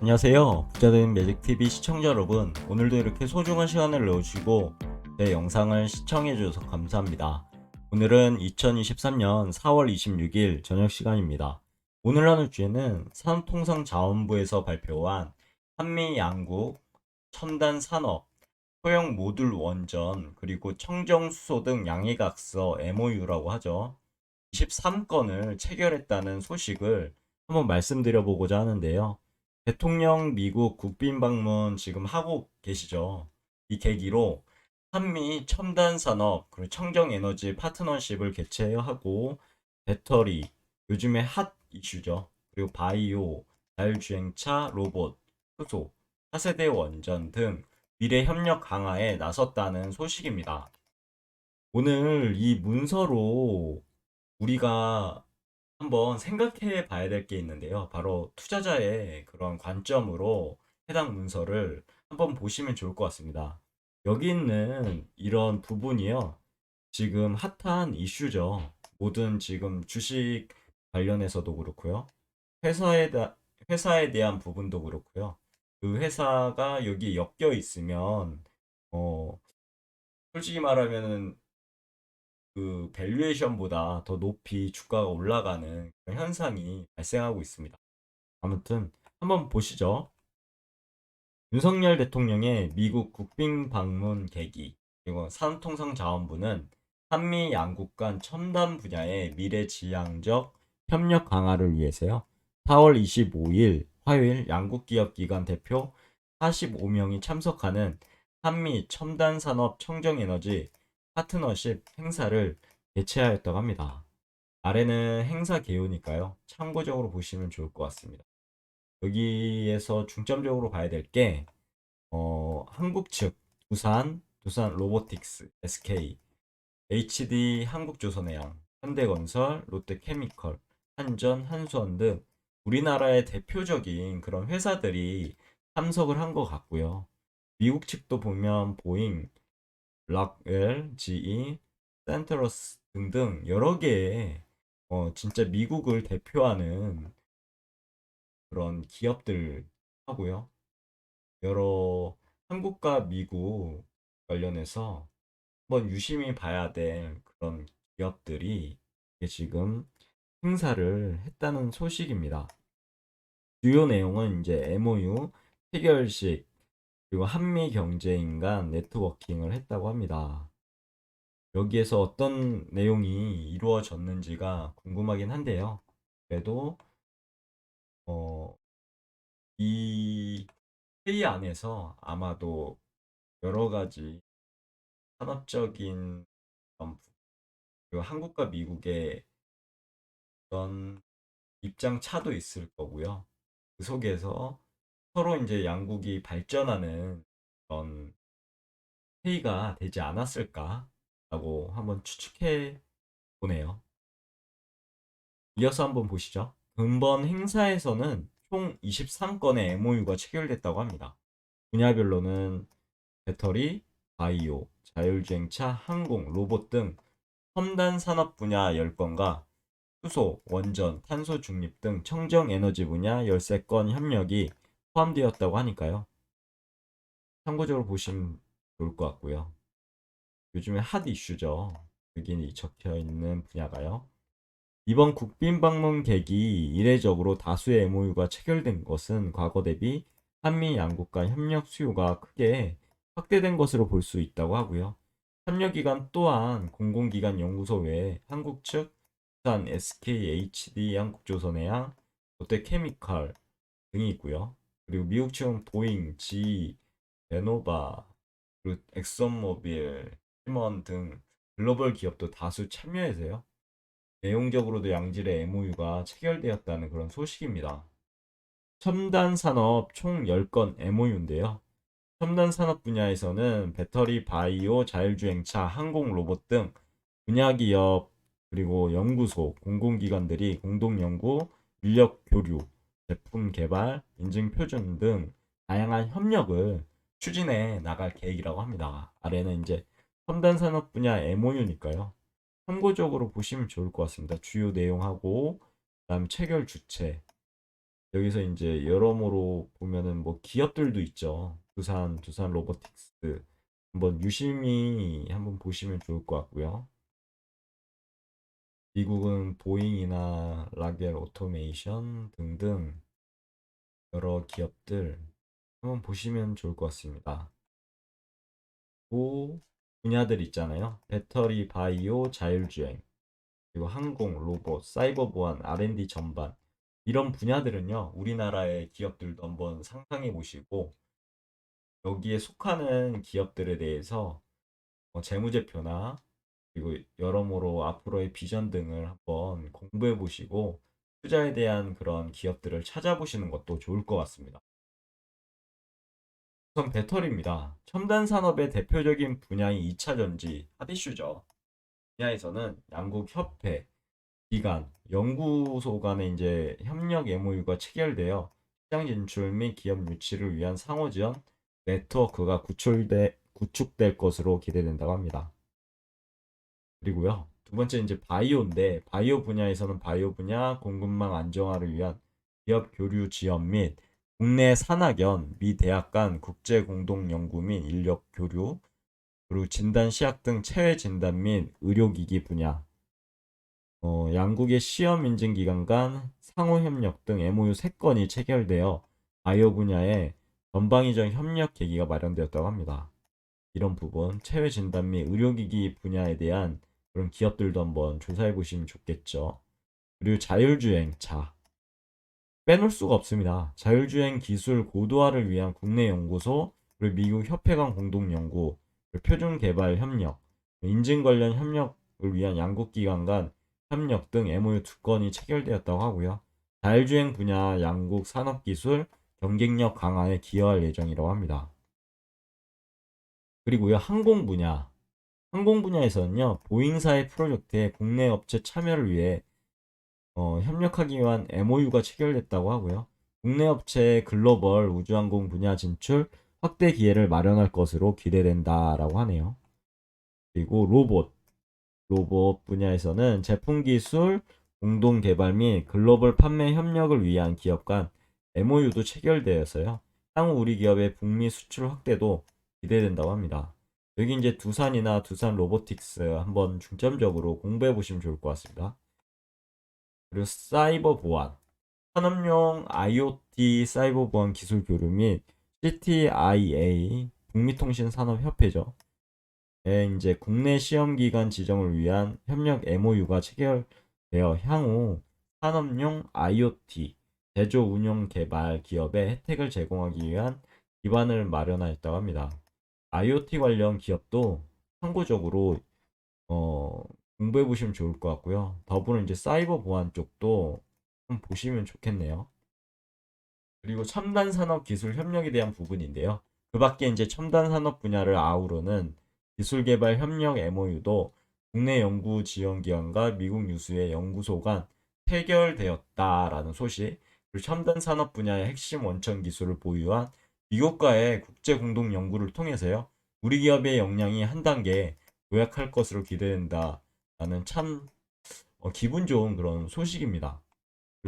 안녕하세요. 부자되는 매직TV 시청자 여러분. 오늘도 이렇게 소중한 시간을 내주시고 제 영상을 시청해주셔서 감사합니다. 오늘은 2023년 4월 26일 저녁 시간입니다. 오늘 하는 주제는 산업통상자원부에서 발표한 한미 양국 첨단 산업, 소형 모듈 원전, 그리고 청정수소 등 양해각서 MOU라고 하죠. 23건을 체결했다는 소식을 한번 말씀드려보고자 하는데요. 대통령 미국 국빈 방문 지금 하고 계시죠. 이 계기로 한미 첨단 산업 그리고 청정 에너지 파트너십을 개최하고 배터리 요즘에 핫 이슈죠. 그리고 바이오, 자율주행차, 로봇, 수소, 차세대 원전 등 미래 협력 강화에 나섰다는 소식입니다. 오늘 이 문서로 우리가 한번 생각해 봐야 될 게 있는데요. 바로 투자자의 그런 관점으로 해당 문서를 한번 보시면 좋을 것 같습니다. 여기 있는 이런 부분이요. 지금 핫한 이슈죠. 모든 지금 주식 관련해서도 그렇고요. 회사에, 회사에 대한 부분도 그렇고요. 그 회사가 여기 엮여 있으면, 어, 솔직히 말하면은 그 밸류에이션보다 더 높이 주가가 올라가는 그런 현상이 발생하고 있습니다. 아무튼 한번 보시죠. 윤석열 대통령의 미국 국빈 방문 계기 그리고 산업통상자원부는 한미 양국 간 첨단 분야의 미래지향적 협력 강화를 위해서요. 4월 25일 화요일 양국 기업 기관 대표 45명이 참석하는 한미 첨단 산업 청정 에너지 파트너십 행사를 개최하였다고 합니다. 아래는 행사 개요니까요. 참고적으로 보시면 좋을 것 같습니다. 여기에서 중점적으로 봐야 될 게 한국 측 두산 로보틱스, SK, HD 한국조선해양, 현대건설, 롯데케미컬, 한전, 한수원 등 우리나라의 대표적인 그런 회사들이 참석을 한 것 같고요. 미국 측도 보면 보잉, 락웰, GE, 센트러스 등등 여러 개의 진짜 미국을 대표하는 그런 기업들 하고요. 여러 한국과 미국 관련해서 한번 유심히 봐야 될 그런 기업들이 지금 행사를 했다는 소식입니다. 주요 내용은 이제 MOU, 체결식, 그리고 한미 경제인 간 네트워킹을 했다고 합니다. 여기에서 어떤 내용이 이루어졌는지가 궁금하긴 한데요. 그래도 어, 이 회의 안에서 아마도 여러 가지 산업적인 그리고 한국과 미국의 그런 입장 차도 있을 거고요. 그 속에서 서로 이제 양국이 발전하는 그런 회의가 되지 않았을까라고 한번 추측해 보네요. 이어서 한번 보시죠. 금번 행사에서는 총 23건의 MOU가 체결됐다고 합니다. 분야별로는 배터리, 바이오, 자율주행차, 항공, 로봇 등 첨단 산업 분야 10건과 수소, 원전, 탄소 중립 등 청정 에너지 분야 13건 협력이 포함되었다고 하니까요. 참고적으로 보시면 좋을 것 같고요. 요즘에 핫 이슈죠. 여기 적혀 있는 분야가요. 이번 국빈 방문 계기 이례적으로 다수의 MOU가 체결된 것은 과거 대비 한미 양국 간 협력 수요가 크게 확대된 것으로 볼 수 있다고 하고요. 협력기관 또한 공공기관 연구소 외에 한국 측 부산 SKHD 한국조선해양, 롯데케미칼 등이 있고요. 그리고 미국 측은 보잉, GE, 베노바, 그리고 엑선모빌, 시먼 등 글로벌 기업도 다수 참여해서요. 내용적으로도 양질의 MOU가 체결되었다는 그런 소식입니다. 첨단 산업 총 10건 MOU인데요. 첨단 산업 분야에서는 배터리, 바이오, 자율주행차, 항공 로봇 등 분야 기업 그리고 연구소, 공공기관들이 공동 연구, 인력 교류, 제품 개발, 인증 표준 등 다양한 협력을 추진해 나갈 계획이라고 합니다. 아래는 이제 첨단 산업 분야 MOU니까요. 참고적으로 보시면 좋을 것 같습니다. 주요 내용하고 그다음 체결 주체 여기서 이제 여러모로 보면은 뭐 기업들도 있죠. 두산 로보틱스 한번 유심히 한번 보시면 좋을 것 같고요. 미국은 보잉이나 라겔 오토메이션 등등 여러 기업들 한번 보시면 좋을 것 같습니다. 그 분야들 있잖아요. 배터리, 바이오, 자율주행, 그리고 항공, 로봇, 사이버 보안, R&D 전반 이런 분야들은요. 우리나라의 기업들도 한번 상상해 보시고 여기에 속하는 기업들에 대해서 재무제표나 그리고 여러모로 앞으로의 비전 등을 한번 공부해 보시고 투자에 대한 그런 기업들을 찾아보시는 것도 좋을 것 같습니다. 우선 배터리입니다. 첨단 산업의 대표적인 분야인 2차 전지 핫 이슈죠. 분야에서는 양국 협회, 기관, 연구소 간의 이제 협력 MOU가 체결되어 시장 진출 및 기업 유치를 위한 상호 지원 네트워크가 구축될 것으로 기대된다고 합니다. 그리고요. 두 번째 이제 바이오인데 바이오 분야에서는 바이오 분야 공급망 안정화를 위한 기업 교류 지원 및 국내 산학연 미 대학 간 국제 공동 연구 및 인력 교류 그리고 진단 시약 등 체외 진단 및 의료기기 분야 양국의 시험 인증 기관 간 상호 협력 등 MOU 3건이 체결되어 바이오 분야의 전방위적 협력 계기가 마련되었다고 합니다. 이런 부분, 체외 진단 및 의료기기 분야에 대한 그런 기업들도 한번 조사해 보시면 좋겠죠. 그리고 자율주행, 빼놓을 수가 없습니다. 자율주행 기술 고도화를 위한 국내 연구소, 그리고 미국 협회 간 공동 연구, 표준 개발 협력, 인증 관련 협력을 위한 양국 기관 간 협력 등 MOU 2건이 체결되었다고 하고요. 자율주행 분야 양국 산업기술 경쟁력 강화에 기여할 예정이라고 합니다. 그리고요, 항공 분야에서는요, 보잉사의 프로젝트에 국내 업체 참여를 위해 협력하기 위한 MOU가 체결됐다고 하고요. 국내 업체의 글로벌 우주항공 분야 진출 확대 기회를 마련할 것으로 기대된다라고 하네요. 그리고 로봇 분야에서는 제품 기술 공동 개발 및 글로벌 판매 협력을 위한 기업 간 MOU도 체결되어서요. 향후 우리 기업의 북미 수출 확대도 기대된다고 합니다. 여기 이제 두산이나 두산 로보틱스 한번 중점적으로 공부해 보시면 좋을 것 같습니다. 그리고 사이버 보안, 산업용 IoT 사이버 보안 기술 교류 및 CTIA 북미통신 산업협회죠. 이제 국내 시험 기관 지정을 위한 협력 MOU가 체결되어 향후 산업용 IoT 제조 운용 개발 기업에 혜택을 제공하기 위한 기반을 마련하였다고 합니다. IoT 관련 기업도 참고적으로 어, 공부해 보시면 좋을 것 같고요. 더불어 이제 사이버 보안 쪽도 좀 보시면 좋겠네요. 그리고 첨단 산업 기술 협력에 대한 부분인데요. 그 밖에 이제 첨단 산업 분야를 아우르는 기술 개발 협력 MOU도 국내 연구 지원 기관과 미국 유수의 연구소 간 체결되었다라는 소식. 그리고 첨단 산업 분야의 핵심 원천 기술을 보유한 미국과의 국제 공동 연구를 통해서요. 우리 기업의 역량이 한 단계 도약할 것으로 기대된다라는 참 기분 좋은 그런 소식입니다.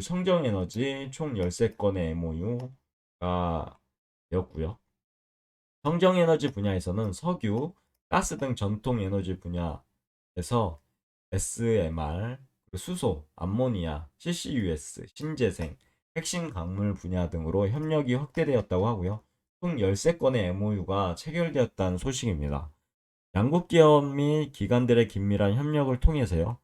성정에너지 총 13건의 MOU가 되었고요. 성정에너지 분야에서는 석유, 가스 등 전통 에너지 분야에서 SMR, 수소, 암모니아, CCUS, 신재생, 핵심 광물 분야 등으로 협력이 확대되었다고 하고요. 총 13건의 MOU가 체결되었다는 소식입니다. 양국 기업 및 기관들의 긴밀한 협력을 통해서요.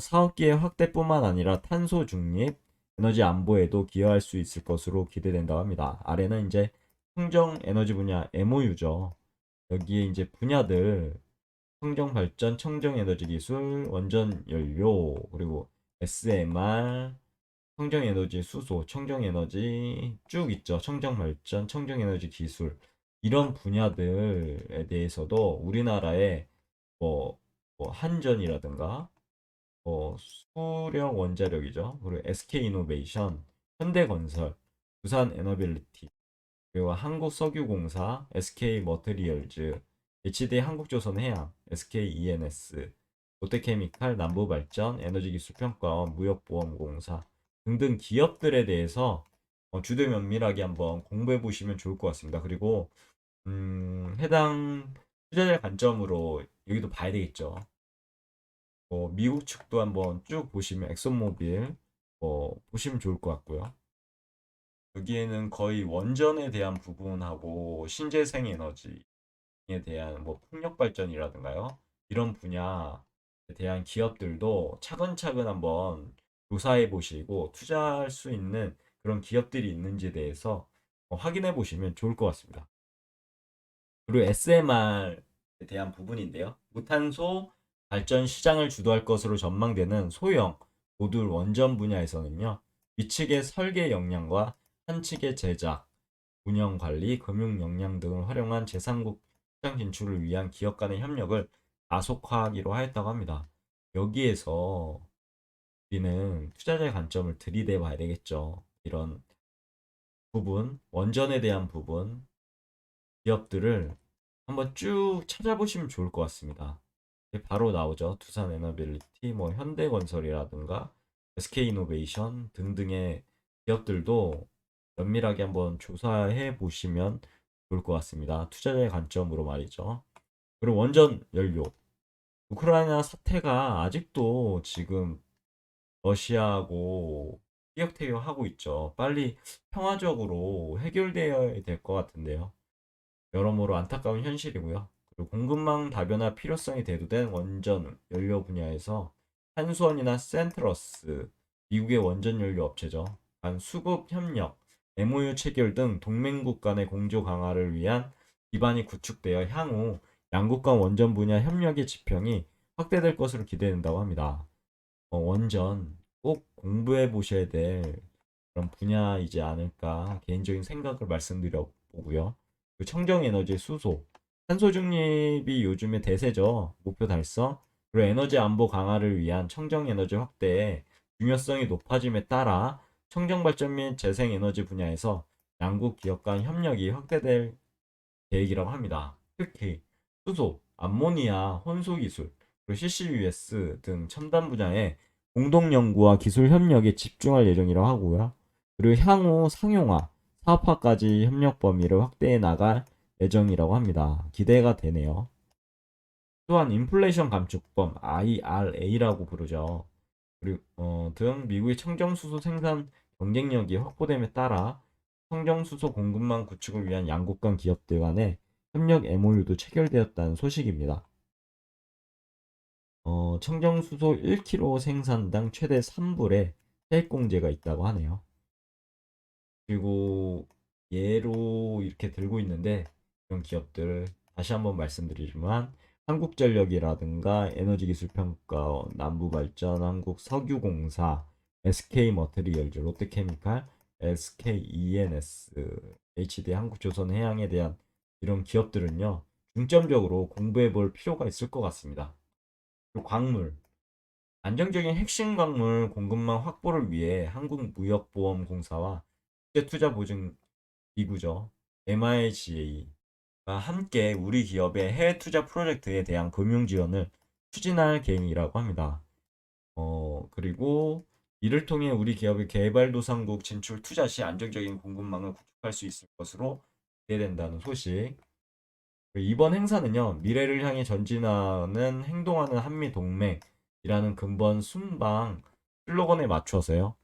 사업기의 확대뿐만 아니라 탄소 중립, 에너지 안보에도 기여할 수 있을 것으로 기대된다고 합니다. 아래는 이제 청정 에너지 분야 MOU죠. 여기에 이제 분야들 청정 발전, 청정 에너지 기술, 원전 연료, 그리고 SMR, 청정 에너지 수소, 청정 에너지 쭉 있죠. 청정 발전, 청정 에너지 기술 이런 분야들에 대해서도 우리나라의 뭐, 한전이라든가 수력 원자력이죠. 그리고 SK이노베이션, 현대건설, 두산에너빌리티, 그리고 한국석유공사, SK머티리얼즈, HD 한국조선해양, SKENS, 롯데케미칼, 남부발전, 에너지기술평가원, 무역보험공사 등등 기업들에 대해서 주도 면밀하게 한번 공부해 보시면 좋을 것 같습니다. 그리고 해당 투자자의 관점으로 여기도 봐야 되겠죠. 미국 측도 한번 쭉 보시면 엑슨모빌 보시면 좋을 것 같고요. 여기에는 거의 원전에 대한 부분하고 신재생 에너지에 대한 풍력 발전이라든가요. 이런 분야에 대한 기업들도 차근차근 한번 조사해 보시고 투자할 수 있는 그런 기업들이 있는지에 대해서 확인해 보시면 좋을 것 같습니다. 그리고 SMR에 대한 부분인데요. 무탄소 발전 시장을 주도할 것으로 전망되는 소형 모듈 원전 분야에서는요. 위측의 설계 역량과 한측의 제작, 운영 관리, 금융 역량 등을 활용한 제3국 시장 진출을 위한 기업 간의 협력을 가속화하기로 하였다고 합니다. 여기에서 우리는 투자자의 관점을 들이대 봐야 되겠죠. 이런 부분, 원전에 대한 부분, 기업들을 한번 쭉 찾아보시면 좋을 것 같습니다. 바로 나오죠. 두산에너빌리티, 현대건설이라든가 SK이노베이션 등등의 기업들도 면밀하게 한번 조사해 보시면 좋을 것 같습니다. 투자자의 관점으로 말이죠. 그리고 원전 연료. 우크라이나 사태가 아직도 지금 러시아하고 티격태격하고 있죠. 빨리 평화적으로 해결되어야 될 것 같은데요. 여러모로 안타까운 현실이고요. 그리고 공급망 다변화 필요성이 대두된 원전 연료 분야에서 한수원이나 센트러스, 미국의 원전 연료 업체죠. 간 수급 협력, MOU 체결 등 동맹국 간의 공조 강화를 위한 기반이 구축되어 향후 양국 간 원전 분야 협력의 지평이 확대될 것으로 기대된다고 합니다. 원전 꼭 공부해 보셔야 될 그런 분야이지 않을까 개인적인 생각을 말씀드려 보고요. 그 청정 에너지 수소, 탄소 중립이 요즘의 대세죠. 목표 달성. 그리고 에너지 안보 강화를 위한 청정 에너지 확대의 중요성이 높아짐에 따라 청정 발전 및 재생 에너지 분야에서 양국 기업 간 협력이 확대될 계획이라고 합니다. 특히 수소, 암모니아 혼소 기술, 그리고 CCUS 등 첨단 분야에 공동 연구와 기술 협력에 집중할 예정이라고 하고요. 그리고 향후 상용화, 사업화까지 협력 범위를 확대해 나갈 예정이라고 합니다. 기대가 되네요. 또한 인플레이션 감축법 IRA라고 부르죠. 그리고 등 미국의 청정수소 생산 경쟁력이 확보됨에 따라 청정수소 공급망 구축을 위한 양국 간 기업들 간의 협력 MOU도 체결되었다는 소식입니다. 청정수소 1kg 생산당 최대 3불의 세액공제가 있다고 하네요. 그리고 예로 이렇게 들고 있는데 이런 기업들 다시 한번 말씀드리지만 한국전력이라든가 에너지기술평가, 남부발전, 한국석유공사, SK머티리얼즈, 롯데케미칼, SKENS, HD 한국조선해양에 대한 이런 기업들은요 중점적으로 공부해 볼 필요가 있을 것 같습니다. 그리고 광물, 안정적인 핵심 광물 공급망 확보를 위해 한국무역보험공사와 국제투자보증기구죠. MIGA가 함께 우리 기업의 해외 투자 프로젝트에 대한 금융 지원을 추진할 계획이라고 합니다. 그리고 이를 통해 우리 기업의 개발도상국 진출 투자 시 안정적인 공급망을 구축할 수 있을 것으로 기대된다는 소식. 이번 행사는요, 미래를 향해 전진하는 행동하는 한미 동맹이라는 근본 순방 슬로건에 맞춰서요.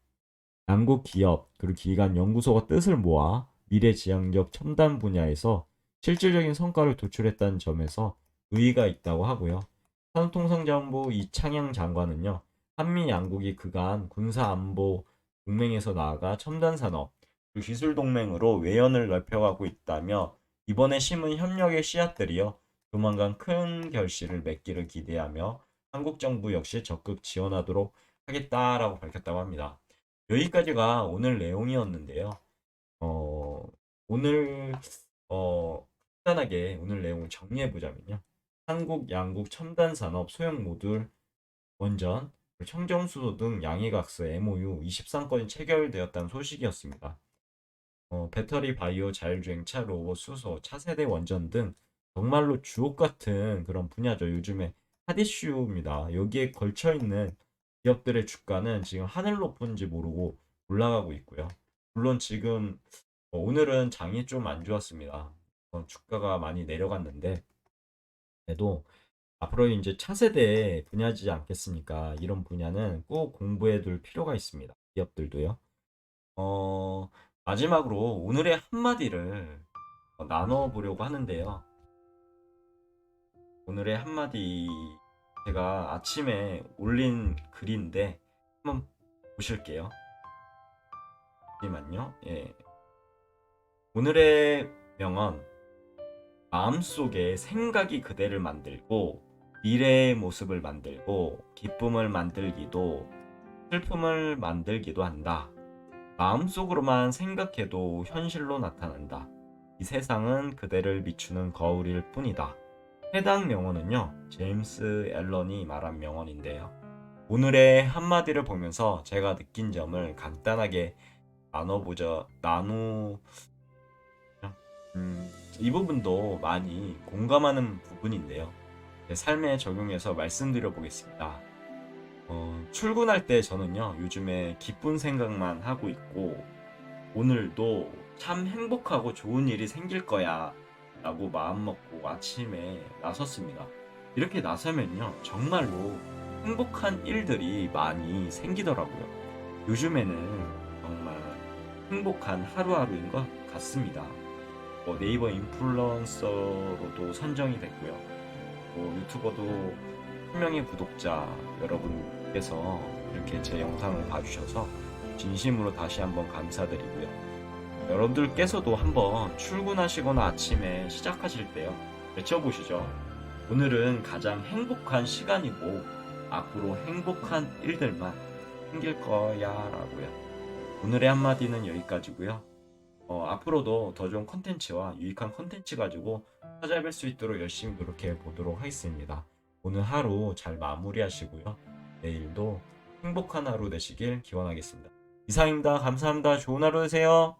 양국 기업 그리고 기관 연구소가 뜻을 모아 미래지향적 첨단 분야에서 실질적인 성과를 도출했다는 점에서 의의가 있다고 하고요. 산업통상자원부 이창양 장관은요. 한미 양국이 그간 군사안보 동맹에서 나아가 첨단 산업 그리고 기술 동맹으로 외연을 넓혀가고 있다며 이번에 심은 협력의 씨앗들이요. 조만간 큰 결실을 맺기를 기대하며 한국 정부 역시 적극 지원하도록 하겠다라고 밝혔다고 합니다. 여기까지가 오늘 내용이었는데요. 어, 오늘 간단하게 오늘 내용을 정리해 보자면요. 한국 양국 첨단 산업 소형 모듈 원전 청정수소 등 양해각서 MOU 23건이 체결되었다는 소식이었습니다. 배터리 바이오 자율주행차 로봇 수소 차세대 원전 등 정말로 주옥 같은 그런 분야죠. 요즘에 핫 이슈입니다. 여기에 걸쳐 있는 기업들의 주가는 지금 하늘 높은지 모르고 올라가고 있고요. 물론 지금 오늘은 장이 좀 안 좋았습니다. 주가가 많이 내려갔는데 그래도 앞으로 이제 차세대 분야지 않겠습니까? 이런 분야는 꼭 공부해 둘 필요가 있습니다. 기업들도요. 어, 마지막으로 오늘의 한마디를 나눠 보려고 하는데요. 오늘의 한마디 제가 아침에 올린 글인데 한번 보실게요. 잠시만요. 예. 오늘의 명언. 마음속에 생각이 그대를 만들고 미래의 모습을 만들고 기쁨을 만들기도 슬픔을 만들기도 한다. 마음속으로만 생각해도 현실로 나타난다. 이 세상은 그대를 비추는 거울일 뿐이다. 해당 명언은요, 제임스 앨런이 말한 명언인데요. 오늘의 한마디를 보면서 제가 느낀 점을 간단하게 이 부분도 많이 공감하는 부분인데요. 제 삶에 적용해서 말씀드려 보겠습니다. 출근할 때 저는요, 요즘에 기쁜 생각만 하고 있고, 오늘도 참 행복하고 좋은 일이 생길 거야 라고 마음먹고 아침에 나섰습니다. 이렇게 나서면요, 정말로 행복한 일들이 많이 생기더라고요. 요즘에는 정말 행복한 하루하루인 것 같습니다. 네이버 인플루언서로도 선정이 됐고요. 유튜버도 1명의 구독자 여러분께서 이렇게 제 영상을 봐주셔서 진심으로 다시 한번 감사드리고요. 여러분들께서도 한번 출근하시거나 아침에 시작하실 때요. 외쳐보시죠. 오늘은 가장 행복한 시간이고 앞으로 행복한 일들만 생길 거야 라고요. 오늘의 한마디는 여기까지고요. 앞으로도 더 좋은 콘텐츠와 유익한 콘텐츠 가지고 찾아뵐 수 있도록 열심히 노력해 보도록 하겠습니다. 오늘 하루 잘 마무리하시고요. 내일도 행복한 하루 되시길 기원하겠습니다. 이상입니다. 감사합니다. 좋은 하루 되세요.